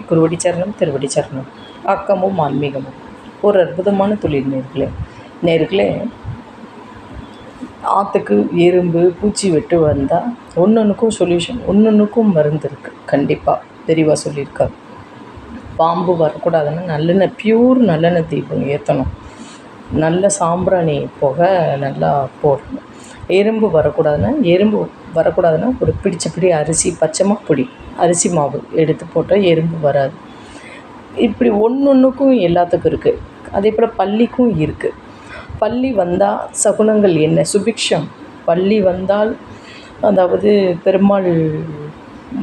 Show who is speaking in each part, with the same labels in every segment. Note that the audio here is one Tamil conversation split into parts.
Speaker 1: குருவடி சரணம் திருவடி சரணம். ஆக்கமும் ஆன்மீகமும் ஒரு அற்புதமான தொழில் நேர்களே. ஆற்றுக்கு எறும்பு பூச்சி வெட்டு வந்தால் ஒன்றுக்கும் சொல்யூஷன், ஒன்றுக்கும் மருந்து இருக்குது. கண்டிப்பாக தெளிவாக சொல்லியிருக்காரு. பாம்பு வரக்கூடாதுன்னா நல்லெண்ணெய், பியூர் நல்லெண்ணெய் தீபம் ஏற்றணும். நல்ல சாம்பிராணி புகை நல்லா போடணும். எறும்பு வரக்கூடாதுன்னா ஒரு பிடி அரிசி, பச்சைமா பொடி, அரிசி மாவு எடுத்து போட்டால் எறும்பு வராது. இப்படி ஒன்றுக்கும் எல்லாத்துக்கும் இருக்குது. அதே போல் பல்லிக்கும் இருக்குது. பல்லி வந்தால் சகுனங்கள் என்ன? சுபிக்ஷம். பல்லி வந்தால் அதாவது பெருமாள்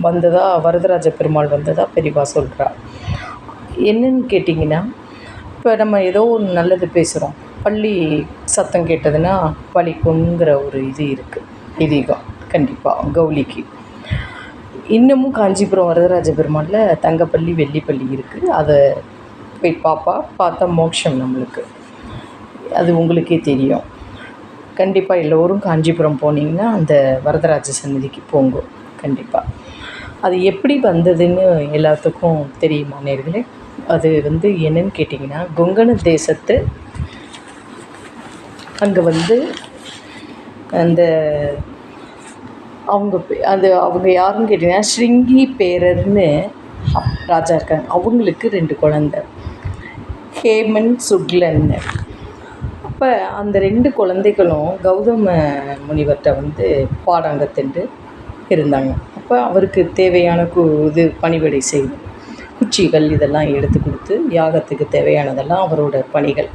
Speaker 1: வந்ததா, வரதராஜ பெருமாள் வந்ததா பெரியவா சொல்கிறா. என்னன்னு கேட்டிங்கன்னா, இப்போ நம்ம ஏதோ ஒரு நல்லது பேசுகிறோம், பள்ளி சத்தம் கேட்டதுன்னா பழிக்குங்கிற ஒரு இது இருக்குது, இதீகம். கண்டிப்பாக கௌலிக்கு இன்னமும் காஞ்சிபுரம் வரதராஜ பெருமாளில் தங்கப்பள்ளி வெள்ளிப்பள்ளி இருக்குது. அதை போய் பார்த்தா மோட்சம் நம்மளுக்கு. அது உங்களுக்கே தெரியும். கண்டிப்பாக எல்லோரும் காஞ்சிபுரம் போனீங்கன்னா அந்த வரதராஜ சந்நிதிக்கு போங்க. கண்டிப்பாக அது எப்படி வந்ததுன்னு எல்லாத்துக்கும் தெரியுமா நேர்களே? அது என்னன்னு கேட்டிங்கன்னா, கொங்கண தேசத்து அங்கே அந்த அவங்க யாருன்னு கேட்டிங்கன்னா, ஸ்ருங்கி பேரர்னு ராஜா இருக்காங்க. அவங்களுக்கு 2 குழந்தை, ஹேமன் சுக்லன்னு. அப்போ அந்த 2 குழந்தைகளும் கௌதம முனிவர்கிட்ட பாடம் கற்றுண்டு இருந்தாங்க. அப்போ அவருக்கு தேவையான பணிவிடை செய்யணும். குச்சிகள் இதெல்லாம் எடுத்து கொடுத்து யாகத்துக்கு தேவையானதெல்லாம் அவரோட பணிகள்.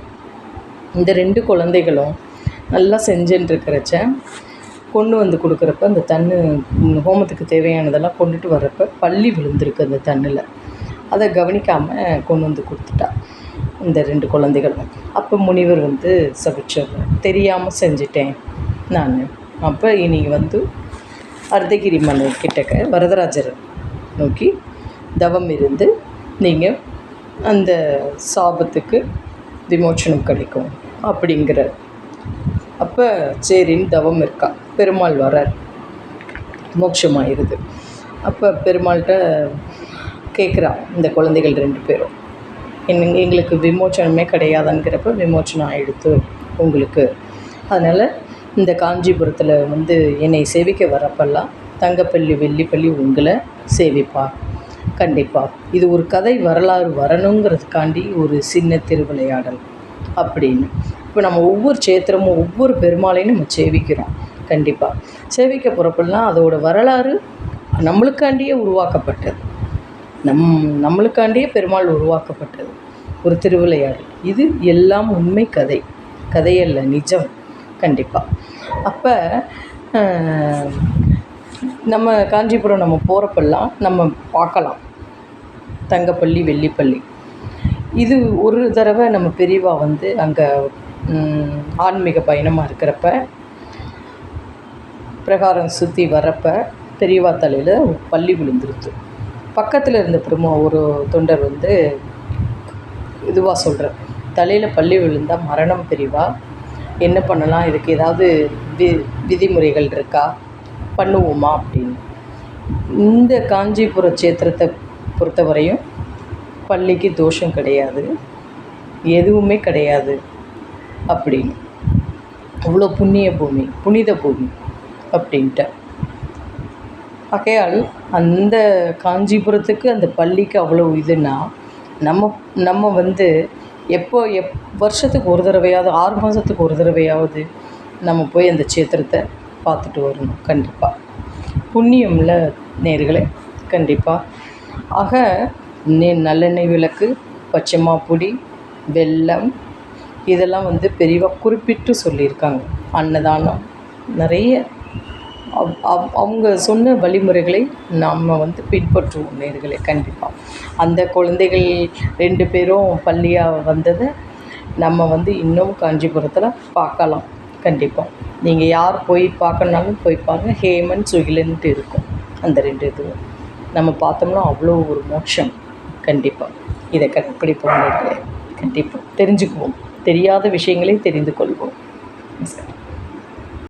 Speaker 1: இந்த 2 குழந்தைகளும் நல்லா செஞ்சுட்டுருக்கிறச்ச கொண்டு கொடுக்குறப்ப அந்த ஹோமத்துக்கு தேவையானதெல்லாம் கொண்டுட்டு வர்றப்ப பள்ளி விழுந்திருக்கு அந்த தண்ணில். அதை கவனிக்காமல் கொண்டு கொடுத்துட்டா இந்த 2 குழந்தைகளும். அப்போ முனிவர் சபிச்சார், தெரியாமல் செஞ்சிட்டேன் நான். அப்போ நீங்கள் அர்த்தகிரி மலை கிட்டக்க வரதராஜர் நோக்கி தவம் இருந்து நீங்கள் அந்த சாபத்துக்கு விமோச்சனம் கிடைக்கும் அப்படிங்கிறார். அப்போ சரின்னு தவம் இருக்கா. பெருமாள் வரார், மோட்சமாயிருது. அப்போ பெருமாள்கிட்ட கேட்குறா இந்த குழந்தைகள் 2 பேரும், எங்களுக்கு விமோச்சனமே கிடையாதுங்கிறப்ப விமோச்சனம் ஆகிடுத்து உங்களுக்கு. அதனால் இந்த காஞ்சிபுரத்தில் என்னை சேவிக்க வரப்பெல்லாம் தங்கப்பள்ளி வெள்ளிப்பள்ளி உங்களை சேவிப்பா. கண்டிப்பாக இது ஒரு கதை வரலாறு வரணுங்கிறதுக்காண்டி ஒரு சின்ன திருவிளையாடல் அப்படின்னு. இப்போ நம்ம ஒவ்வொரு சேத்திரமும் ஒவ்வொரு பெருமாளையும் நம்ம சேவிக்கிறோம். கண்டிப்பாக சேவிக்க போகிறப்பெல்லாம் அதோட வரலாறு நம்மளுக்காண்டியே உருவாக்கப்பட்டது. நம்மளுக்காண்டியே பெருமாள் உருவாக்கப்பட்டது ஒரு திருவிளையாடல். இது எல்லாம் உண்மை கதையல்ல, நிஜம். கண்டிப்பாக அப்போ நம்ம காஞ்சிபுரம் நம்ம போகிறப்பெல்லாம் நம்ம பார்க்கலாம் தங்கப்பள்ளி வெள்ளிப்பள்ளி. இது ஒரு தடவை நம்ம பெரியவா அங்கே ஆன்மீக பயணமாக இருக்கிறப்ப பிரகாரம் சுற்றி வர்றப்ப பெரியவா தலையில் பள்ளி விழுந்துருச்சு. பக்கத்தில் இருந்த ஒரு தொண்டர் இதுவாக சொல்கிறார், தலையில் பள்ளி விழுந்தால் மரணம் பெரியவா, என்ன பண்ணலாம், இதுக்கு ஏதாவது விதிமுறைகள் இருக்கா, பண்ணுவோமா அப்படின்னு. இந்த காஞ்சிபுர சேத்திரத்தை பொறுத்தவரையும் பள்ளிக்கு தோஷம் கிடையாது, எதுவுமே கிடையாது அப்படின்னு. அவ்வளோ புண்ணிய பூமி, புனித பூமி அப்படின்ட்டு. ஆகையால் அந்த காஞ்சிபுரத்துக்கு அந்த பள்ளிக்கு அவ்வளோ இதுன்னா நம்ம எப்போ வருஷத்துக்கு ஒரு தடவையாவது, 6 மாதத்துக்கு ஒரு தடவையாவது நம்ம போய் அந்த சேத்திரத்தை பார்த்துட்டு வரணும். கண்டிப்பாக புண்ணியம்ல நேர்களே. கண்டிப்பாக ஆக நல்லெண்ணெய் விளக்கு, பச்சைமா பொடி, வெல்லம் இதெல்லாம் பெரியவா குறிப்பிட்டு சொல்லியிருக்காங்க. அன்னதானம் நிறைய அவங்க சொன்ன வழிமுறைகளை நாம் பின்பற்றுவோம் நேர்களே. கண்டிப்பாக அந்த குழந்தைகள் 2 பேரும் பள்ளியாக வந்ததை நம்ம இன்னும் காஞ்சிபுரத்தில் பார்க்கலாம். கண்டிப்பாக நீங்கள் யார் போய் பார்க்கணுனாலும் போய் பாருங்கள். ஹேமன் சுகிலன்ட்டு இருக்கும் அந்த 2 இதுவும். நம்ம பார்த்தோம்னா அவ்வளோ ஒரு மோட்சம். கண்டிப்பாக இதை கடைப்பிடிப்போம் நேர்களே. கண்டிப்பாக தெரிஞ்சுக்குவோம், தெரியாத விஷயங்களை தெரிந்து கொள்வோம்.